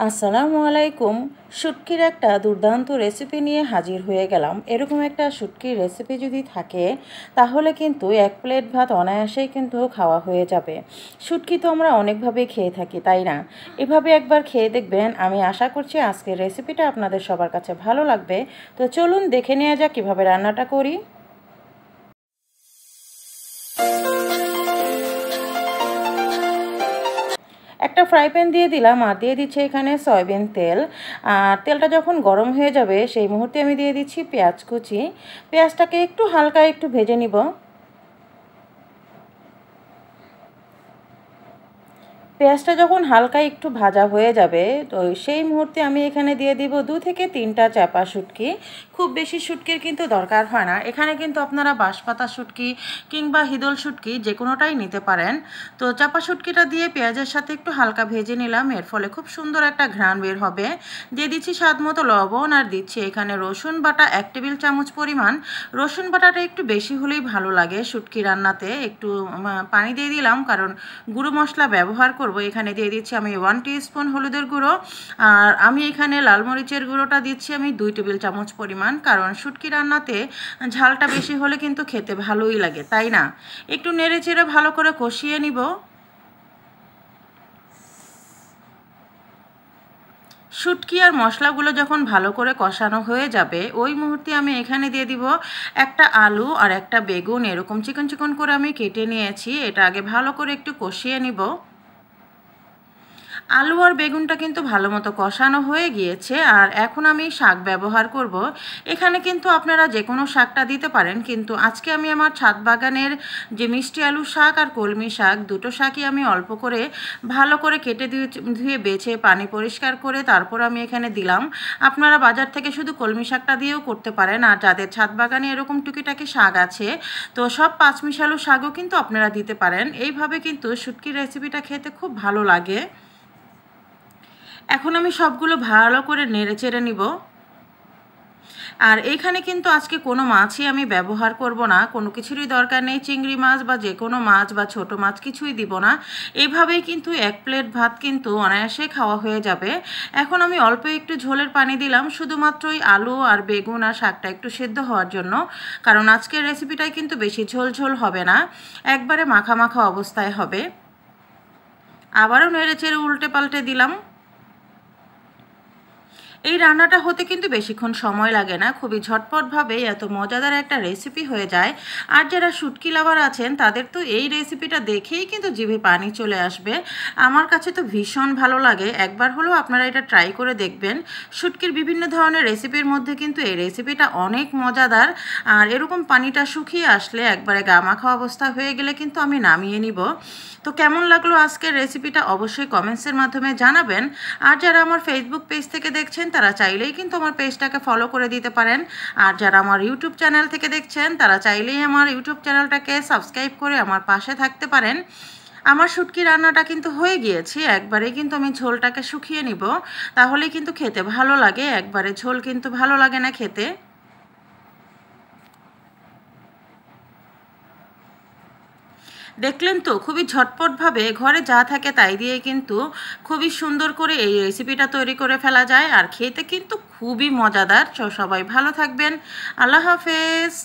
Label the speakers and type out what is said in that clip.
Speaker 1: আসসালামু আলাইকুম। শুটকির একটা দুর্দান্ত রেসিপি নিয়ে হাজির হয়ে গেলাম। এরকম একটা শুটকির রেসিপি যদি থাকে তাহলে কিন্তু এক প্লেট ভাত অনায়াসেই কিন্তু খাওয়া হয়ে যাবে। শুটকি তো আমরা অনেকভাবে খেয়ে থাকি, তাই না? এভাবে একবার খেয়ে দেখবেন। আমি আশা করছি আজকের রেসিপিটা আপনাদের সবার কাছে ভালো লাগবে। তো চলুন দেখে নেওয়া যাক কীভাবে রান্নাটা করি। একটা ফ্রাই প্যান দিয়ে দিলাম আর দিয়ে দিচ্ছি এখানে সয়াবিন তেল। আর তেলটা যখন গরম হয়ে যাবে সেই মুহূর্তে আমি দিয়ে দিচ্ছি পেঁয়াজ কুচি। পেঁয়াজটাকে একটু হালকা একটু ভেজে নিব। পেঁয়াজটা যখন হালকা একটু ভাজা হয়ে যাবে তো সেই মুহূর্তে আমি এখানে দিয়ে দিব 2 থেকে 3টা চাপা শুটকি। খুব বেশি শুটকির কিন্তু দরকার হয় না। এখানে কিন্তু আপনারা বাঁশপাতা শুটকি কিংবা হিদল শুটকি যে কোনোটাই নিতে পারেন। তো চাপা শুটকিটা দিয়ে পেঁয়াজের সাথে একটু হালকা ভেজে নিলাম, এর ফলে খুব সুন্দর একটা ঘ্রাণ বের হবে। দিয়ে দিচ্ছি স্বাদ মতো লবণ আর দিচ্ছি এখানে রসুন বাটা 1 টেবিল চামচ পরিমাণ। রসুন বাটাটা একটু বেশি হলেই ভালো লাগে শুটকি রান্নাতে। একটু পানি দিয়ে দিলাম কারণ গুঁড়ো মশলা ব্যবহার করব। এখানে দিয়ে দিচ্ছি আমি 1 টিস্পুন হলুদের গুঁড়ো। আর আমি এখানে লাল মরিচের গুঁড়োটা দিচ্ছি আমি 2 টেবিল চামচ পরিমাণ, কারণ শুটকি রান্নাতে ঝালটা বেশি হলে কিন্তু খেতে ভালোই লাগে, তাই না? একটু নেড়ে চেড়ে ভালো করে কষিয়ে নিব। শুটকি আর মশলাগুলো যখন ভালো করে কষানো হয়ে যাবে ওই মুহূর্তে আমি এখানে দিয়ে দিব একটা আলু আর একটা বেগুন। এরকম চিকন চিকন করে আমি কেটে নিয়েছি। এটা আগে ভালো করে একটু কষিয়ে নিব। আলু আর বেগুনটা কিন্তু ভালো মতো কষানো হয়ে গিয়েছে। আর এখন আমি শাক ব্যবহার করব। এখানে কিন্তু আপনারা যে কোনো শাকটা দিতে পারেন, কিন্তু আজকে আমি আমার ছাদ বাগানের যে মিষ্টি আলু শাক আর কলমি শাক, দুটো শাকই আমি অল্প করে ভালো করে কেটে ধুয়ে বেছে পানি পরিষ্কার করে তারপর আমি এখানে দিলাম। আপনারা বাজার থেকে শুধু কলমি শাকটা দিয়েও করতে পারেন। আর যাদের ছাদ বাগানে এরকম টুকিটাকি শাক আছে তো সব পাঁচমিশালু শাকও কিন্তু আপনারা দিতে পারেন। এইভাবে কিন্তু শুটকির রেসিপিটা খেতে খুব ভালো লাগে। এখন আমি সবগুলো ভালো করে নেড়েচেড়ে নিব। আর এইখানে কিন্তু আজকে কোনো মাছই আমি ব্যবহার করব না, কোনো কিছুরই দরকার নেই। চিংড়ি মাছ বা যে কোনো মাছ বা ছোট মাছ কিছুই দিব না। এইভাবেই কিন্তু এক প্লেট ভাত কিন্তু অনায়াসে খাওয়া হয়ে যাবে। এখন আমি অল্প একটু ঝোলের পানি দিলাম শুধুমাত্র ওই আলু আর বেগুন আর শাকটা একটু সেদ্ধ হওয়ার জন্য, কারণ আজকের রেসিপিটাই কিন্তু বেশি ঝোল ঝোল হবে না, একবারে মাখা মাখা অবস্থায় হবে। আবারও নেড়েচেড়ে উল্টে পাল্টে দিলাম। এই রান্নাটা হতে কিন্তু বেশিক্ষণ সময় লাগে না, খুবই ঝটপটভাবে এত মজাদার একটা রেসিপি হয়ে যায়। আর যারা শুটকি লাভার আছেন তাদের তো এই রেসিপিটা দেখেই কিন্তু জিভে পানি চলে আসবে। আমার কাছে তো ভীষণ ভালো লাগে। একবার হলেও আপনারা এটা ট্রাই করে দেখবেন। শুটকির বিভিন্ন ধরনের রেসিপির মধ্যে কিন্তু এই রেসিপিটা অনেক মজাদার। আর এরকম পানিটা শুকিয়ে আসলে একবারে গামাখা অবস্থা হয়ে গেলে কিন্তু আমি নামিয়ে নিব। তো কেমন লাগলো আজকের রেসিপিটা অবশ্যই কমেন্টসের মাধ্যমে জানাবেন। আর যারা আমার ফেসবুক পেজ থেকে দেখছেন তারা চাইলেই কিন্তু আমার পেজটাকে ফলো করে দিতে পারেন। আর যারা আমার ইউটিউব চ্যানেল থেকে দেখছেন তারা চাইলেই আমার ইউটিউব চ্যানেলটাকে সাবস্ক্রাইব করে আমার পাশে থাকতে পারেন। আমার শুটকি রান্নাটা কিন্তু হয়ে গিয়েছে। একবারেই কিন্তু আমি ঝোলটাকে শুকিয়ে নিব, তাহলেই কিন্তু খেতে ভালো লাগে। একবারে ঝোল কিন্তু ভালো লাগে না খেতে। দেখলেন তো, খুবই ঝটপটভাবে ঘরে যা থাকে তাই দিয়ে কিন্তু খুবই সুন্দর করে এই রেসিপিটা তৈরি করে ফেলা যায়। আর খেতে কিন্তু খুবই মজাদার। সবাই ভালো থাকবেন। আল্লাহ হাফেজ।